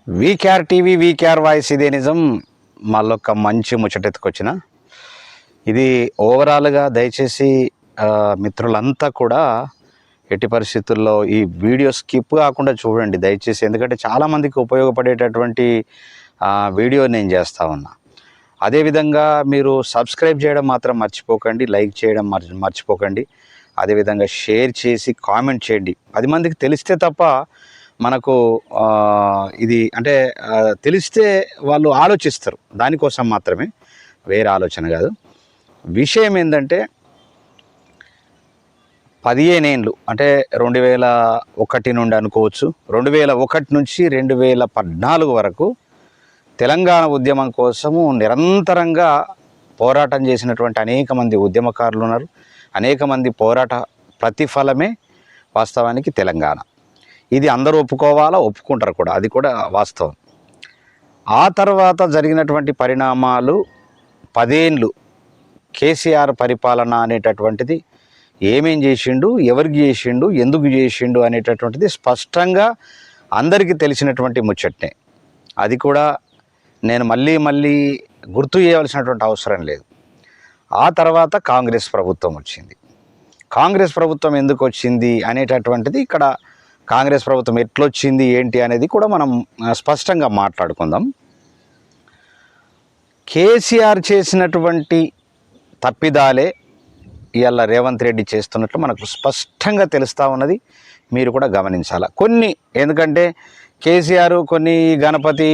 VKR TV VKR voice ఇదే నిజం. మళ్ళొక్క మంచి ముచ్చటెత్తుకొచ్చిన ఇది ఓవరాల్గా దయచేసి మిత్రులంతా కూడా ఎట్టి పరిస్థితుల్లో ఈ వీడియో స్కిప్ కాకుండా చూడండి దయచేసి, ఎందుకంటే చాలామందికి ఉపయోగపడేటటువంటి వీడియో నేను చేస్తూ ఉన్నా. అదేవిధంగా మీరు సబ్స్క్రైబ్ చేయడం మాత్రం మర్చిపోకండి, లైక్ చేయడం మర్చిపోకండి. అదేవిధంగా షేర్ చేసి కామెంట్ చేయండి. 10 మందికి తెలిస్తే తప్ప మనకు ఇది అంటే తెలిస్తే వాళ్ళు ఆలోచిస్తారు, దానికోసం మాత్రమే, వేరే ఆలోచన కాదు. విషయం ఏంటంటే 15 ఏళ్ళు అంటే 2001 నుండి అనుకోవచ్చు, 2001 నుంచి 2014 వరకు తెలంగాణ ఉద్యమం కోసము నిరంతరంగా పోరాటం చేసినటువంటి అనేక మంది ఉద్యమకారులు ఉన్నారు. అనేక మంది పోరాట ప్రతిఫలమే వాస్తవానికి తెలంగాణ. ఇది అందరూ ఒప్పుకోవాలా, ఒప్పుకుంటారు కూడా, అది కూడా వాస్తవం. ఆ తర్వాత జరిగినటువంటి పరిణామాలు 10 ఏళ్ళు కేసీఆర్ పరిపాలన అనేటటువంటిది ఏమేం చేసిండు, ఎవరికి చేసిండు, ఎందుకు చేసిండు అనేటటువంటిది స్పష్టంగా అందరికీ తెలిసినటువంటి ముచ్చట్నే. అది కూడా నేను మళ్ళీ గుర్తు చేయవలసినటువంటి అవసరం లేదు. ఆ తర్వాత కాంగ్రెస్ ప్రభుత్వం వచ్చింది. కాంగ్రెస్ ప్రభుత్వం ఎందుకు వచ్చింది అనేటటువంటిది ఇక్కడ కాంగ్రెస్ ప్రభుత్వం ఎట్లొచ్చింది ఏంటి అనేది కూడా మనం స్పష్టంగా మాట్లాడుకుందాం. కేసీఆర్ చేసినటువంటి తప్పిదాలే ఇవాళ రేవంత్ రెడ్డి చేస్తున్నట్లు మనకు స్పష్టంగా తెలుస్తూ ఉన్నది. మీరు కూడా గమనించాలి కొన్ని, ఎందుకంటే కేసీఆర్ కొన్ని గణపతి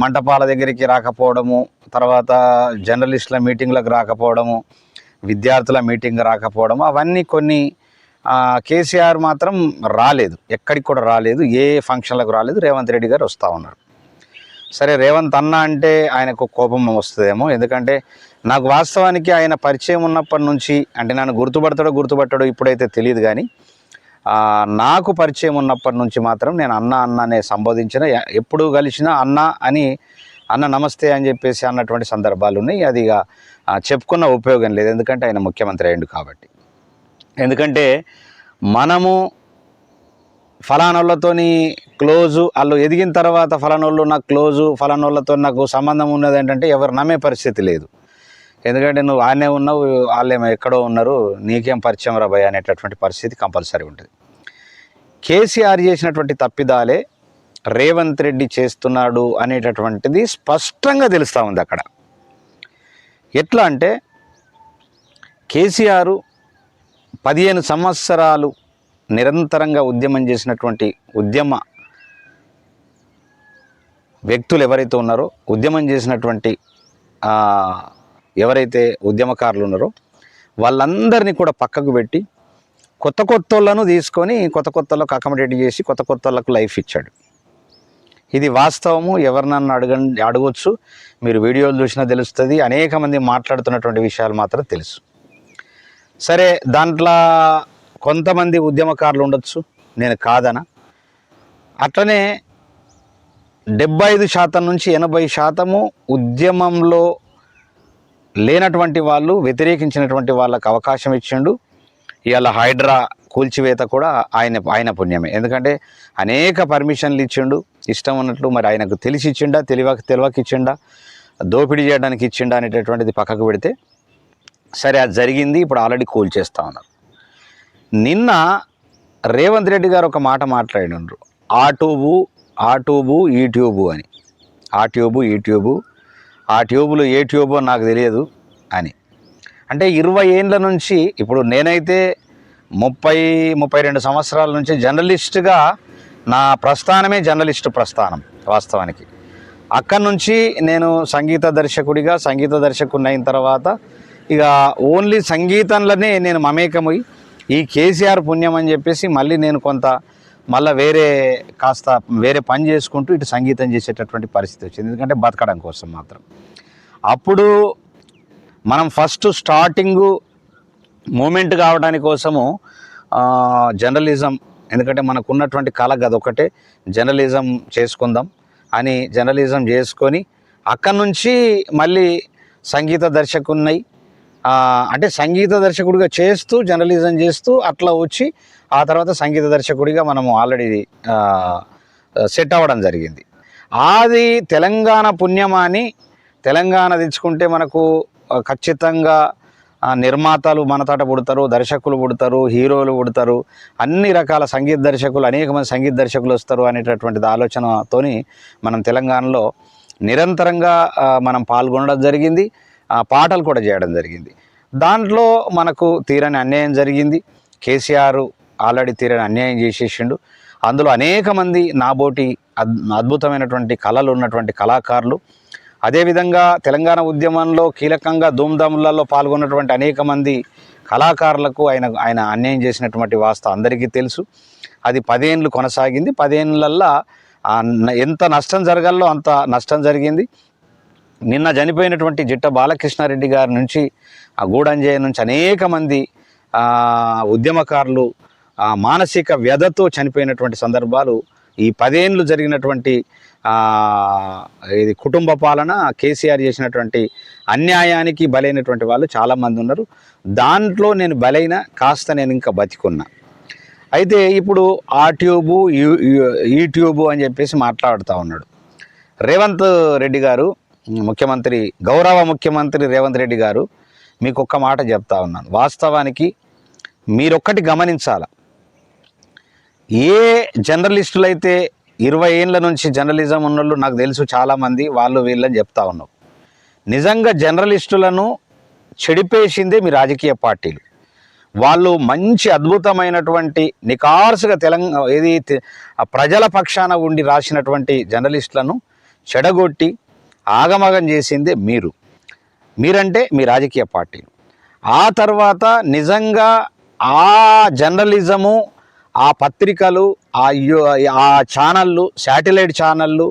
మంటపాల దగ్గరికి రాకపోవడము, తర్వాత జర్నలిస్టుల మీటింగ్లకు రాకపోవడము, విద్యార్థుల మీటింగ్ రాకపోవడము, అవన్నీ కొన్ని. కేసీఆర్ మాత్రం రాలేదు, ఎక్కడికి కూడా రాలేదు, ఏ ఫంక్షన్లకు రాలేదు. రేవంత్ రెడ్డి గారు వస్తూ ఉన్నారు. సరే, రేవంత్ అన్న అంటే ఆయనకు కోపం వస్తుందేమో, ఎందుకంటే నాకు వాస్తవానికి ఆయన పరిచయం ఉన్నప్పటి నుంచి, అంటే నన్ను గుర్తుపడతాడో ఇప్పుడైతే తెలియదు, కానీ నాకు పరిచయం ఉన్నప్పటి నుంచి మాత్రం నేను అన్న సంబోధించిన, ఎప్పుడు కలిసినా అన్న నమస్తే అని చెప్పేసి అన్నటువంటి సందర్భాలు ఉన్నాయి. అది చెప్పుకున్న ఉపయోగం లేదు, ఎందుకంటే ఆయన ముఖ్యమంత్రి అయ్యిండు కాబట్టి. ఎందుకంటే మనము ఫలానోళ్ళతోని క్లోజు, వాళ్ళు ఎదిగిన తర్వాత ఫలానోళ్ళు నాకు క్లోజు, ఫలానోళ్ళతో నాకు సంబంధం ఉన్నది ఏంటంటే ఎవరు నమ్మే పరిస్థితి లేదు. ఎందుకంటే నువ్వు ఆనే ఉన్నావు, వాళ్ళేమో ఎక్కడో ఉన్నారు, నీకేం పరిచయం రాబాయ్ అనేటటువంటి పరిస్థితి కంపల్సరీ ఉంటుంది. కేసీఆర్ చేసినటువంటి తప్పిదాలే రేవంత్ రెడ్డి చేస్తున్నాడు అనేటటువంటిది స్పష్టంగా తెలుస్తూ ఉంది అక్కడ. ఎట్లా అంటే కేసీఆర్ 15 సంవత్సరాలు నిరంతరంగా ఉద్యమం చేసినటువంటి ఉద్యమ వ్యక్తులు ఎవరైతే ఉన్నారో, ఉద్యమం చేసినటువంటి ఎవరైతే ఉద్యమకారులు ఉన్నారో వాళ్ళందరినీ కూడా పక్కకు పెట్టి కొత్త వాళ్ళను తీసుకొని కొత్త వాళ్ళకు అకామిడేట్ చేసి కొత్త వాళ్ళకు లైఫ్ ఇచ్చాడు. ఇది వాస్తవము. ఎవరినన్నా అడగొచ్చు, మీరు వీడియోలు చూసినా తెలుస్తుంది. అనేక మంది మాట్లాడుతున్నటువంటి విషయాలు మాత్రం తెలుసు. సరే, దాంట్లో కొంతమంది ఉద్యమకారులు ఉండొచ్చు, నేను కాదన. అట్లనే 75% నుంచి 80% ఉద్యమంలో లేనటువంటి వాళ్ళు, వ్యతిరేకించినటువంటి వాళ్ళకు అవకాశం ఇచ్చిండు. ఇవాళ హైడ్రా కూల్చివేత కూడా ఆయన పుణ్యమే. ఎందుకంటే అనేక పర్మిషన్లు ఇచ్చిండు ఇష్టం ఉన్నట్లు. మరి ఆయనకు తెలిసి ఇచ్చిండా, తెలియక ఇచ్చిండా, దోపిడీ చేయడానికి ఇచ్చిండా అనేటటువంటిది పక్కకు పెడితే సరే, అది జరిగింది. ఇప్పుడు ఆల్రెడీ కూల్చేస్తూ ఉన్నారు. నిన్న రేవంత్ రెడ్డి గారు ఒక మాట మాట్లాడినారు, ఆ ట్యూబు ఈ ట్యూబు అని. ఆ ట్యూబులు ఏ ట్యూబో నాకు తెలియదు అని. అంటే 20 ఏళ్ళ నుంచి, ఇప్పుడు నేనైతే 32 సంవత్సరాల నుంచి జర్నలిస్టుగా, నా ప్రస్థానమే జర్నలిస్టు ప్రస్థానం వాస్తవానికి. అక్కడి నుంచి నేను సంగీత దర్శకుడిని అయిన తర్వాత ఇక ఓన్లీ సంగీతంలోనే నేను మమేకమై, ఈ కేసీఆర్ పుణ్యం అని చెప్పేసి మళ్ళీ నేను వేరే పని చేసుకుంటూ ఇటు సంగీతం చేసేటటువంటి పరిస్థితి వచ్చింది. ఎందుకంటే బతకడం కోసం మాత్రం. అప్పుడు మనం ఫస్ట్ స్టార్టింగు మూమెంట్ కావడానికి కోసము జర్నలిజం, ఎందుకంటే మనకు ఉన్నటువంటి కళ గదొకటే, జర్నలిజం చేసుకుందాం అని జర్నలిజం చేసుకొని అక్కడి నుంచి మళ్ళీ సంగీత దర్శకుడినై, అంటే సంగీత దర్శకుడిగా చేస్తూ జర్నలిజం చేస్తూ అట్లా వచ్చి ఆ తర్వాత సంగీత దర్శకుడిగా మనము ఆల్రెడీ సెట్ అవ్వడం జరిగింది. అది తెలంగాణ పుణ్యమాని తెలంగాణ తెచ్చుకుంటే మనకు ఖచ్చితంగా నిర్మాతలు మనతోట పుడతారు, దర్శకులు పుడతారు, హీరోలు పుడతారు, అన్ని రకాల సంగీత దర్శకులు, అనేక మంది సంగీత దర్శకులు వస్తారు అనేటటువంటిది ఆలోచనతోని మనం తెలంగాణలో నిరంతరంగా మనం పాల్గొనడం జరిగింది, పాటలు కూడా చేయడం జరిగింది. దాంట్లో మనకు తీరని అన్యాయం జరిగింది. కేసీఆర్ ఆల్రెడీ తీరని అన్యాయం చేసేసిండు. అందులో అనేక మంది నాబోటి అద్భుతమైనటువంటి కళలు ఉన్నటువంటి కళాకారులు, అదేవిధంగా తెలంగాణ ఉద్యమంలో కీలకంగా ధూమ్ధాములలో పాల్గొన్నటువంటి అనేక మంది కళాకారులకు ఆయన అన్యాయం చేసినటువంటి వాస్తవం అందరికీ తెలుసు. అది 10 ఏళ్ళు కొనసాగింది. 10 ఏళ్ళల్లో ఎంత నష్టం జరగాలో అంత నష్టం జరిగింది. నిన్న చనిపోయినటువంటి జిట్ట బాలకృష్ణారెడ్డి గారి నుంచి, ఆ గూడంజయ్య నుంచి అనేక మంది ఉద్యమకారులు మానసిక వ్యధతో చనిపోయినటువంటి సందర్భాలు ఈ 10 ఏళ్ళు జరిగినటువంటి ఇది కుటుంబ పాలన, కేసీఆర్ చేసినటువంటి అన్యాయానికి బలైనటువంటి వాళ్ళు చాలామంది ఉన్నారు. దాంట్లో నేను బలైన కాస్త నేను ఇంకా బతికున్నా. అయితే ఇప్పుడు ఆ ట్యూబు ఈ ట్యూబు అని చెప్పేసి మాట్లాడుతూ ఉన్నాడు రేవంత్ రెడ్డి గారు, ముఖ్యమంత్రి, గౌరవ ముఖ్యమంత్రి రేవంత్ రెడ్డి గారు. మీకు ఒక్క మాట చెప్తా ఉన్నాను, వాస్తవానికి మీరొక్కటి గమనించాల. ఏ జర్నలిస్టులైతే 20 ఏళ్ళ నుంచి జర్నలిజం ఉన్నోళ్ళు నాకు తెలుసు చాలామంది, వాళ్ళు వీళ్ళని చెప్తా ఉన్నావు. నిజంగా జర్నలిస్టులను చెడిపేసిందే మీ రాజకీయ పార్టీలు. వాళ్ళు మంచి అద్భుతమైనటువంటి నికార్సుగా ప్రజల పక్షాన ఉండి రాసినటువంటి జర్నలిస్టులను చెడగొట్టి ఆగమగం చేసిందే మీరంటే మీ రాజకీయ పార్టీలు. ఆ తర్వాత నిజంగా ఆ జర్నలిజము, ఆ పత్రికలు, ఆ ఛానళ్ళు, శాటిలైట్ ఛానళ్ళు,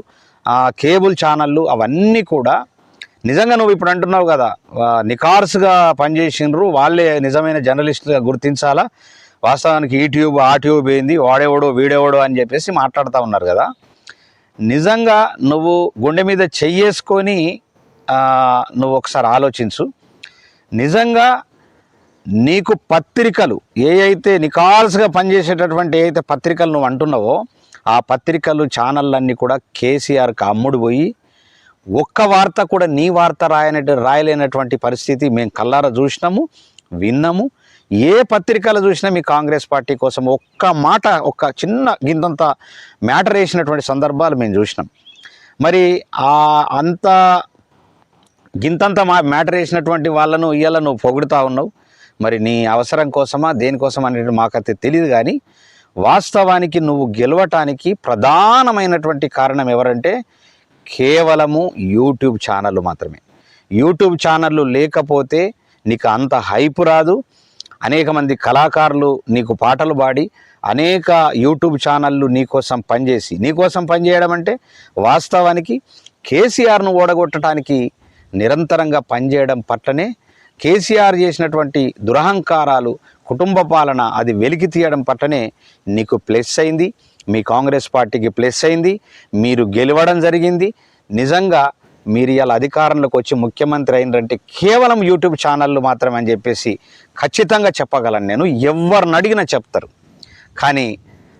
కేబుల్ ఛానళ్ళు, అవన్నీ కూడా నిజంగా నువ్వు ఇప్పుడు అంటున్నావు కదా నికార్సుగా పనిచేసిండ్రు, వాళ్ళే నిజమైన జర్నలిస్టుగా గుర్తించాలా. వాస్తవానికి ఈ ట్యూబ్ ఆ ట్యూబ్ ఏంది, వాడేవాడో వీడేవాడో అని చెప్పేసి మాట్లాడుతూ ఉన్నారు కదా. నిజంగా నువ్వు గుండె మీద చెయ్యేసుకొని నువ్వు ఒకసారి ఆలోచించు. నిజంగా నీకు పత్రికలు అయితే నికాల్స్గా పనిచేసేటటువంటి ఏదైతే పత్రికలు నువ్వు అంటున్నావో, ఆ పత్రికలు ఛానళ్ళన్నీ కూడా కేసీఆర్కి అమ్ముడు పోయి ఒక్క వార్త కూడా నీ వార్త రాయలేనటువంటి పరిస్థితి మేము కళ్ళారా చూసినాము, విన్నాము. ఏ పత్రికలు చూసినా మీ కాంగ్రెస్ పార్టీ కోసం ఒక్క మాట, ఒక్క చిన్న గింతంత మ్యాటర్ వేసినటువంటి సందర్భాలు మేము చూసినాం. మరి అంత గింతంత మ్యాటర్ వేసినటువంటి వాళ్ళను ఇవాళ నువ్వు పొగుడుతూ ఉన్నావు. మరి నీ అవసరం కోసమా దేనికోసం అనేది మాకైతే తెలియదు. కానీ వాస్తవానికి నువ్వు గెలవటానికి ప్రధానమైనటువంటి కారణం ఎవరంటే కేవలము యూట్యూబ్ ఛానళ్ళు మాత్రమే. యూట్యూబ్ ఛానళ్ళు లేకపోతే నీకు అంత హైప్ రాదు. అనేక మంది కళాకారులు నీకు పాటలు పాడి, అనేక యూట్యూబ్ ఛానళ్ళు నీకోసం పనిచేయడం అంటే వాస్తవానికి కేసీఆర్ను ఓడగొట్టడానికి నిరంతరంగా పనిచేయడం పట్లనే, కేసీఆర్ చేసినటువంటి దురహంకారాలు, కుటుంబ పాలన అది వెలికి తీయడం పట్లనే నీకు ప్లస్ అయింది, మీ కాంగ్రెస్ పార్టీకి ప్లస్ అయింది, మీరు గెలవడం జరిగింది. నిజంగా మీరు ఇలా అధికారంలోకి వచ్చి ముఖ్యమంత్రి అయినరంటే కేవలం యూట్యూబ్ ఛానళ్ళు మాత్రమే అని చెప్పేసి ఖచ్చితంగా చెప్పగలను నేను. ఎవరిని అడిగినా చెప్తారు. కానీ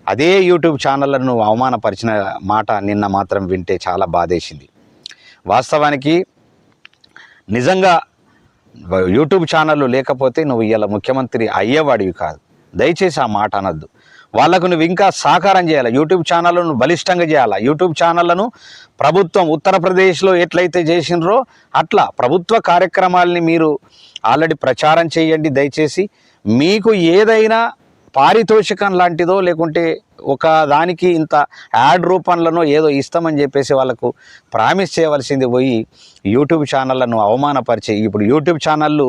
అదే యూట్యూబ్ ఛానళ్ళను నువ్వు అవమానపరిచిన మాట నిన్న మాత్రం వింటే చాలా బాధేసింది. వాస్తవానికి నిజంగా యూట్యూబ్ ఛానళ్ళు లేకపోతే నువ్వు ఇలా ముఖ్యమంత్రి అయ్యేవాడివి కాదు. దయచేసి ఆ మాట అనద్దు. వాళ్లకు నువ్వు ఇంకా సహకారం చేయాలి. యూట్యూబ్ ఛానళ్ళను బలిష్టంగా చేయాలి. యూట్యూబ్ ఛానళ్లను ప్రభుత్వం ఉత్తరప్రదేశ్లో ఎట్లయితే చేసినరో అట్లా ప్రభుత్వ కార్యక్రమాలని మీరు ఆల్రెడీ ప్రచారం చేయండి. దయచేసి మీకు ఏదైనా పారితోషికం లాంటిదో లేకుంటే ఒక దానికి ఇంత యాడ్ రూపంలోనో ఏదో ఇస్తామని చెప్పేసి వాళ్ళకు ప్రామిస్ చేయవలసింది పోయి యూట్యూబ్ ఛానళ్లను అవమానపరిచి, ఇప్పుడు యూట్యూబ్ ఛానళ్ళు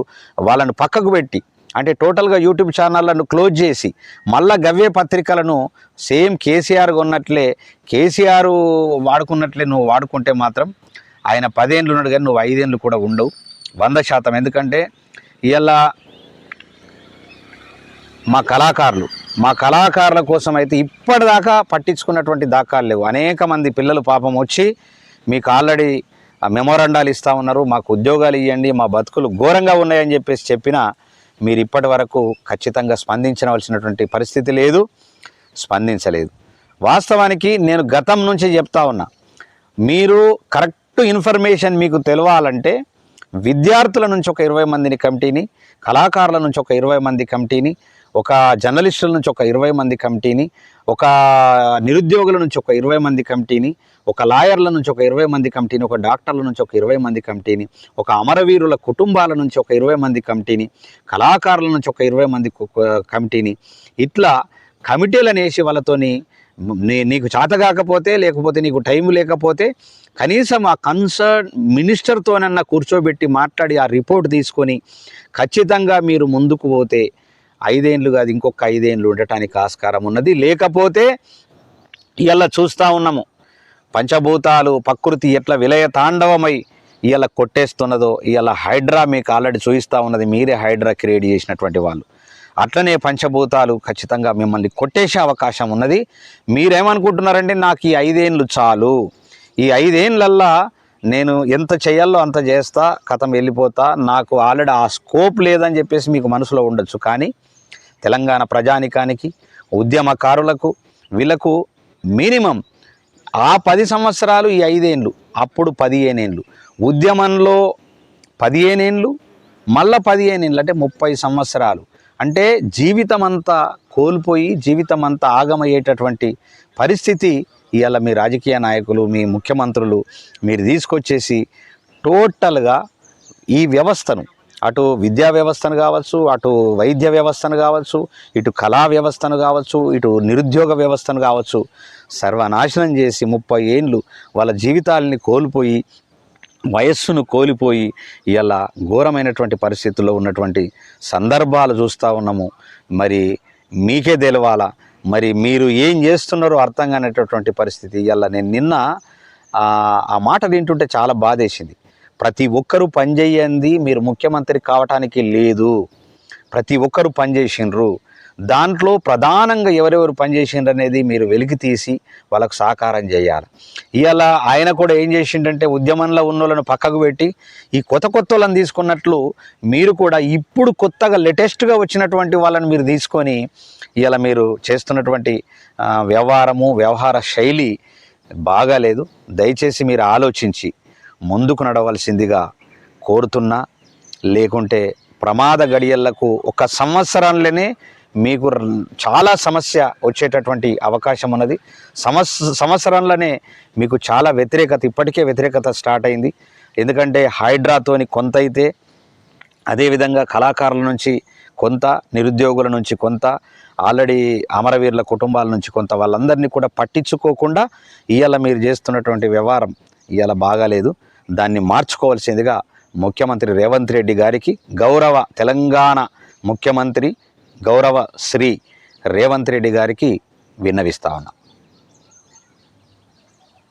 వాళ్ళను పక్కకు పెట్టి, అంటే టోటల్గా యూట్యూబ్ ఛానళ్లను క్లోజ్ చేసి మళ్ళా గవ్వే పత్రికలను సేమ్ కేసీఆర్ ఉన్నట్లే, కేసీఆర్ వాడుకున్నట్లే నువ్వు వాడుకుంటే మాత్రం ఆయన 10 ఏళ్ళు ఉన్నాడు కానీ నువ్వు 5 ఏళ్ళు కూడా ఉండవు 100%. ఎందుకంటే ఇలా మా కళాకారుల కోసం అయితే ఇప్పటిదాకా పట్టించుకున్నటువంటి దాఖలు లేవు. అనేక మంది పిల్లలు పాపం వచ్చి మీకు ఆల్రెడీ మెమోరాండాలు ఇస్తూ ఉన్నారు, మాకు ఉద్యోగాలు ఇవ్వండి, మా బతుకులు ఘోరంగా ఉన్నాయని చెప్పేసి చెప్పినా మీరు ఇప్పటి వరకు ఖచ్చితంగా స్పందించవలసినటువంటి పరిస్థితి లేదు, స్పందించలేదు. వాస్తవానికి నేను గతం నుంచి చెప్తా ఉన్నా, మీరు కరెక్ట్ ఇన్ఫర్మేషన్ మీకు తెలవాలంటే విద్యార్థుల నుంచి ఒక 20 మందిని కమిటీని, కళాకారుల నుంచి ఒక 20 మంది కమిటీని, ఒక జర్నలిస్టుల నుంచి ఒక 20 మంది కమిటీని, ఒక నిరుద్యోగుల నుంచి ఒక 20 మంది కమిటీని, ఒక లాయర్ల నుంచి ఒక 20 మంది కమిటీని, ఒక డాక్టర్ల నుంచి ఒక 20 మంది కమిటీని, ఒక అమరవీరుల కుటుంబాల నుంచి ఒక 20 మంది కమిటీని, కళాకారుల నుంచి ఒక 20 మంది కమిటీని, ఇట్లా కమిటీలను వేసి వాళ్ళతోని నీకు చేత కాకపోతే, లేకపోతే నీకు టైం లేకపోతే కనీసం ఆ కన్సర్న్ మినిస్టర్తోనన్నా కూర్చోబెట్టి మాట్లాడి ఆ రిపోర్ట్ తీసుకొని ఖచ్చితంగా మీరు ముందుకు పోతే 5 ఏళ్ళు కాదు ఇంకొక 5 ఏళ్ళు ఉండటానికి ఆస్కారం ఉన్నది. లేకపోతే ఇలా చూస్తూ ఉన్నాము, పంచభూతాలు ప్రకృతి ఎట్లా విలయ తాండవమై ఇలా కొట్టేస్తున్నదో, ఇలా హైడ్రా మీకు ఆల్రెడీ చూపిస్తూ ఉన్నది, మీరే హైడ్రా క్రియేట్ చేసినటువంటి వాళ్ళు. అట్లనే పంచభూతాలు ఖచ్చితంగా మిమ్మల్ని కొట్టేసే అవకాశం ఉన్నది. మీరేమనుకుంటున్నారంటే నాకు ఈ 5 ఏళ్ళు చాలు, ఈ 5 ఏళ్ళల్లా నేను ఎంత చేయాలో అంత చేస్తా, కథం వెళ్ళిపోతా, నాకు ఆల్రెడీ ఆ స్కోప్ లేదని చెప్పేసి మీకు మనసులో ఉండొచ్చు. కానీ తెలంగాణ ప్రజానికానికి, ఉద్యమకారులకు, వీళ్ళకు మినిమం ఆ 10 సంవత్సరాలు, ఈ 5 ఏళ్ళు, అప్పుడు 15 ఏళ్ళు, ఉద్యమంలో 15 ఏళ్ళు, మళ్ళీ 15 ఏళ్ళు అంటే 30 సంవత్సరాలు. అంటే జీవితం అంతా కోల్పోయి జీవితం అంతా ఆగమయ్యేటటువంటి పరిస్థితి ఇవాళ మీ రాజకీయ నాయకులు, మీ ముఖ్యమంత్రులు మీరు తీసుకొచ్చేసి టోటల్గా ఈ వ్యవస్థను, అటు విద్యా వ్యవస్థను కావచ్చు, అటు వైద్య వ్యవస్థను కావచ్చు, ఇటు కళా వ్యవస్థను కావచ్చు, ఇటు నిరుద్యోగ వ్యవస్థను కావచ్చు, సర్వనాశనం చేసి 30 ఏళ్ళు వాళ్ళ జీవితాలని కోల్పోయి, వయస్సును కోల్పోయి ఇలా ఘోరమైనటువంటి పరిస్థితుల్లో ఉన్నటువంటి సందర్భాలు చూస్తూ ఉన్నాము. మరి మీకే తెలవాలా, మరి మీరు ఏం చేస్తున్నారో అర్థం కానటువంటి పరిస్థితి. ఇలా నేను నిన్న ఆ మాట వింటుంటే చాలా బాధేసింది. ప్రతి ఒక్కరూ పనిచేయండి, మీరు ముఖ్యమంత్రి కావటానికి లేదు, ప్రతి ఒక్కరూ పనిచేసిండ్రు, దాంట్లో ప్రధానంగా ఎవరెవరు పనిచేసిండ్రు అనేది మీరు వెలికి తీసి వాళ్ళకు సహకారం చేయాలి. ఇవాళ ఆయన కూడా ఏం చేసిండంటే ఉద్యమంలో ఉన్న వాళ్ళను పక్కకు పెట్టి ఈ కొత్త వాళ్ళని తీసుకున్నట్లు మీరు కూడా ఇప్పుడు కొత్తగా లేటెస్ట్గా వచ్చినటువంటి వాళ్ళని మీరు తీసుకొని ఇవాళ మీరు చేస్తున్నటువంటి వ్యవహార శైలి బాగాలేదు. దయచేసి మీరు ఆలోచించి ముందుకు నడవలసిందిగా కోరుతున్నా. లేకుంటే ప్రమాద గడియలకు 1 సంవత్సరంలోనే మీకు చాలా సమస్య వచ్చేటటువంటి అవకాశం ఉన్నది. సంవత్సరంలోనే మీకు చాలా వ్యతిరేకత, ఇప్పటికే వ్యతిరేకత స్టార్ట్ అయింది. ఎందుకంటే హైడ్రాతోని కొంత అయితే, అదేవిధంగా కళాకారుల నుంచి కొంత, నిరుద్యోగుల నుంచి కొంత, ఆల్రెడీ అమరవీరుల కుటుంబాల నుంచి కొంత, వాళ్ళందరినీ కూడా పట్టించుకోకుండా ఇవాళ మీరు చేస్తున్నటువంటి వ్యవహారం ఇవాళ బాగాలేదు. దాన్ని మార్చుకోవాల్సిందిగా ముఖ్యమంత్రి రేవంత్ రెడ్డి గారికి, గౌరవ తెలంగాణ ముఖ్యమంత్రి గౌరవ శ్రీ రేవంత్ రెడ్డి గారికి విన్నవిస్తా ఉన్నా.